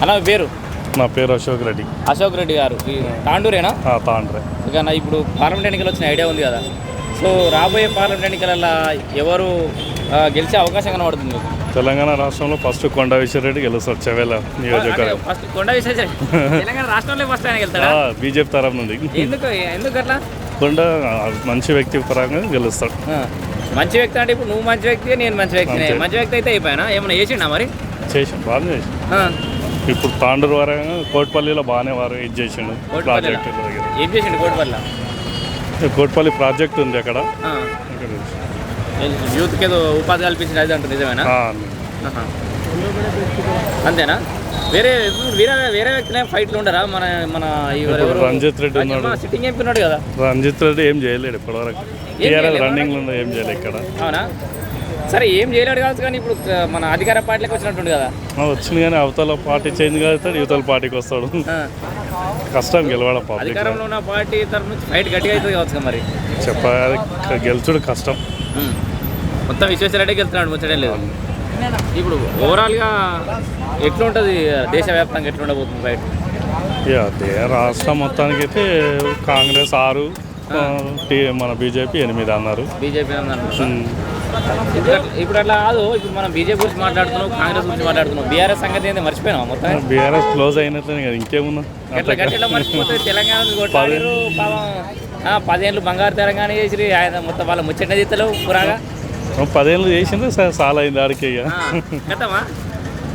అలా పేరు? నా పేరు అశోక్ రెడ్డి. అశోక్ రెడ్డి గారు తాండూరేనా? తాండ్రే. ఇక ఇప్పుడు పార్లమెంట్ ఎన్నికలు వచ్చిన ఐడియా ఉంది కదా, సో రాబోయే పార్లమెంట్ ఎన్నికలలో ఎవరు గెలిచే అవకాశం కనబడుతుంది మీకు? తెలంగాణ రాష్ట్రంలో ఫస్ట్ కొండ విశ్వరెడ్డి గెలుస్తాడు. చెవేల నియోజకవర్గం ఫస్ట్ కొండ విశ్వేశ్వర తెలంగాణ రాష్ట్రంలో ఫస్ట్ ఆయన వెళ్తాడా? బీజేపీ తరఫు నుండి. ఎందుకు అట్లా? కొండ మంచి వ్యక్తి పరంగా గెలుస్తాడు. మంచి వ్యక్తి అంటే ఇప్పుడు నువ్వు మంచి వ్యక్తి, నేను మంచి వ్యక్తి. మంచి వ్యక్తి అయితే అయిపోయినా ఏమైనా చేసిండా మరి? చేసి బాగా చేసి ఇప్పుడు తాండూరు వరంగా కోట్పల్లిలో బాగానే వారు ఇది చేసిండు. ప్రాజెక్టు ఏం చేసిండు కోట్పల్లి? కోట్పల్లి ప్రాజెక్ట్ ఉంది అక్కడ. యూత్కి ఏదో ఉపాధి కల్పించిన అది అంటుంది, నిజమేనా? అంతేనా? వేరే వేరే వ్యక్తులే ఫైట్లు ఉండరా? మన మన రంజిత్ రెడ్డి ఉన్నాడు, సిట్టింగ్ ఎంపీ ఉన్నాడు కదా. రంజిత్ రెడ్డి ఏం చేయలేడు ఇప్పటివరకు. రన్నింగ్ లో ఏం చేయలేదు ఇక్కడ. అవునా? సరే, ఏం చేయలేడు కావచ్చు, కానీ ఇప్పుడు మన అధికార పార్టీలకు వచ్చినట్టుండి కదా. వచ్చింది కానీ అవతల పార్టీ చేంజ్ అవుతాడు, యువతల పార్టీకి వస్తాడు. కష్టం గెలవడం. అధికారంలో ఉన్న పార్టీ తరఫు నుంచి ఫైట్ గట్టిగా అవుతుంది కావచ్చు మరి. చెప్పాలి, గెలుచుడు కష్టం. మొత్తం విశ్వేశ్వరరెడ్డి గెలుస్తున్నాడు, ముచ్చటే లేదు. ఇప్పుడు ఓవరాల్గా ఎట్లుంటుంది దేశవ్యాప్తంగా, ఎట్లుండబోతుంది ఫైట్? రాష్ట్రం మొత్తానికి అయితే కాంగ్రెస్ 6, మన బీజేపీ 8 అన్నారు. బీజేపీ ఇప్పుడు అట్లా కాదు. ఇప్పుడు మనం బీజేపీ గురించి మాట్లాడుతున్నాం, కాంగ్రెస్ గురించి మాట్లాడుతున్నాం. బీఆర్ఎస్ సంగతి ఏంటి మర్చిపోయినాం మొత్తం? బీఆర్ఎస్ క్లోజ్ అయినట్లే కదా, ఇంకేమున్నా మర్చిపోతే. తెలంగాణ 10 ఏళ్ళు బంగారు తెలంగాణ చేసి ఆయన మొత్తం వాళ్ళ ముచ్చట తీస్తలేవు పురాగా. 10 ఏళ్ళు చేసిందే చాలా అయింది ఆడికి.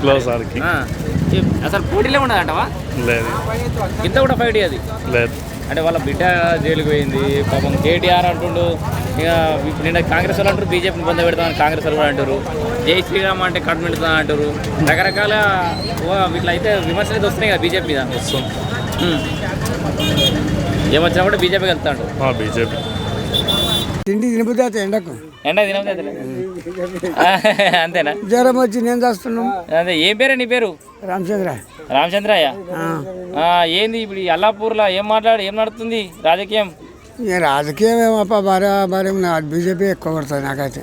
క్లోజ్ ఆడికి అసలు పోటీలే ఉండదంటవా? లేదు, ఇంత కూడా ఫైట్ అది లేదు. అంటే వాళ్ళ బిడ్డ జైలుకు పోయింది పాపం. కేటీఆర్ అంటుండు, ఇక ఇప్పుడు నిన్న కాంగ్రెస్ వాళ్ళు అంటారు బీజేపీని పొంద పెడతామని, కాంగ్రెస్ వాళ్ళు కూడా అంటారు. జై శ్రీరామ్ అంటే కడుపు పెడతామని అంటారు. రకరకాల వీటిలో అయితే విమర్శలు అయితే వస్తున్నాయి కదా బీజేపీ మీద. ఏమొచ్చినా కూడా బీజేపీకి వెళ్తాడు. బీజేపీ తిండి తినబుద్ది ఎండకు ఎండ తినబుద్ది అంతేనా? జ్వరం వచ్చి నేను చేస్తున్నాం. అదే, ఏం పేరే నీ పేరు? రామచంద్రయ్య. ఏంది ఇప్పుడు అల్లాపూర్లో ఏం నడుస్తుంది రాజకీయం? రాజకీయం ఏమప్ప భార్య బీజేపీ ఎక్కువ కొడుతుంది నాకైతే.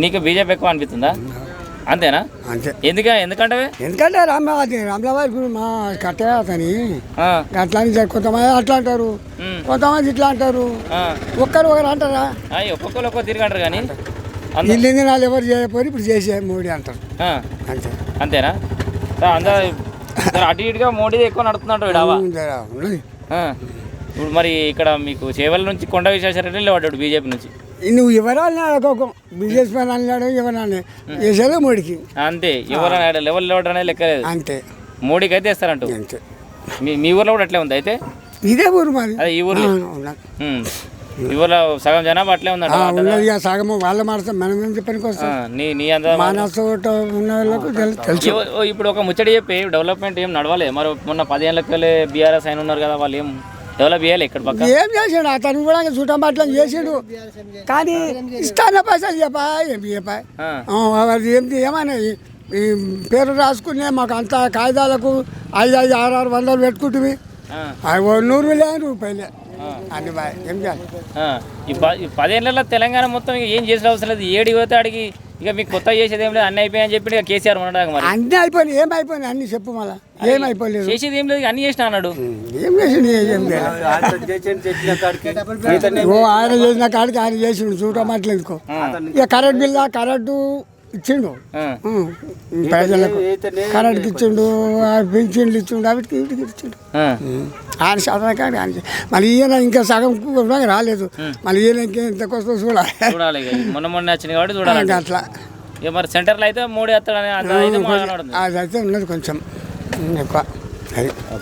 నీకు బీజేపీ ఎక్కువ అనిపిస్తుందా? అంతేనా? అంతే. ఎందుకంటే రామ్లవారి మా కట్టే అతని అట్లా అని కొంతమంది అట్లా అంటారు, కొంతమంది ఇట్లా అంటారు. ఒకరు అంటారా? ఒక్కొక్కరు ఒక్కొక్క తిరిగి అంటారు. కానీ ఇల్లు వాళ్ళు ఎవరు చేయకపోయి ఇప్పుడు చేసే మోడీ అంటారు. అంతే. అంతేనా? అటు ఇటుగా మోడీ ఎక్కువ నడుపుతుంటాడు ఇప్పుడు. మరి ఇక్కడ మీకు చేవల నుంచి కొండ విశ్వేశ్వరరెడ్డి పడ్డాడు బీజేపీ నుంచి. నువ్వు ఎవరన్నా అడుకోకు, బీజేపీ పైన అన్నాడు ఎవరన్నా వేసేదే మోడీకి. అంతే, ఎవరైనా లెవెల్ లేవడం అనేది లెక్కలేదు. అంతే, మోడీకి అయితే వేస్తారంట. అంతే. మీ ఊర్లో కూడా అట్లే ఉంది అయితే? ఇదే ఊరు మరి. అదే ఈ ఊర్లో ఈ ఊర్లో సగం జనాభా అట్లే ఉందంట. సగం వాళ్ళ మాట మనం ఏం చెప్పడానికి వస్తాం. నీ అంత ఉన్న వాళ్ళకు తెలుసు. ఇప్పుడు ఒక ముచ్చడి చెప్పి డెవలప్మెంట్ ఏం నడవాలి మరి. మొన్న 10 ఏళ్ళకి బీఆర్ఎస్ అయిన ఉన్నారు కదా, వాళ్ళు ఏం డెవలప్ చేయాలి ఇక్కడ పక్క? ఏం చేసాడు అతను కూడా చుట్టం పట్ల చేసాడు, కానీ ఇస్తాన పైసలు చెప్పాయి ఏమన్నా ఈ పేరు రాసుకునే మాకు అంత కాగితాలకు 500, 600, 100 పెట్టుకుంటుంది. 100 రూపాయలే అన్ని బాయ్. ఏం చేయాలి? ఈ 10 ఏళ్ళలో తెలంగాణ మొత్తం ఏం చేసిన అవసరం లేదు. ఏడు పోతే అడిగి ఇక మీకు కొత్త చేసేది ఏం లేదు, అన్ని అయిపోయాయని చెప్పి ఇక కేసీఆర్ ఉన్నాడు. మరి అన్ని అయిపోయినాయి. ఏమైపోయినాయి అన్ని చెప్పు మళ్ళీ. ఏమైపోలేదు, చేసేది ఏం లేదు, అన్ని చేసిన అన్నాడు. ఏం చేసిండు? ఏం లేదు. ఆయన చేసిన కాడికి ఆయన చేసిండు చూడటం అట్లేదుకో. ఇక కరెంట్ బిల్లా కరెంటు ఇచ్చిండు, ప్రజలకు కరెంట్కి ఇచ్చిండు, పింఛన్లు ఇచ్చిండు, వాటికి వీటికి ఇచ్చిండు. ఆయన శాతం కాదు ఆయన. మళ్ళీ ఈయన ఇంకా సగం రాలేదు, మళ్ళీ ఈయన ఇంకెంతకొస్తో చూడాలి. మొన్న వచ్చింది కాబట్టి చూడాలి అట్లా. ఇక మరి సెంటర్లో అయితే మోడీ వస్తాడని అదైతే ఉన్నది కొంచెం ఎక్కువ. అది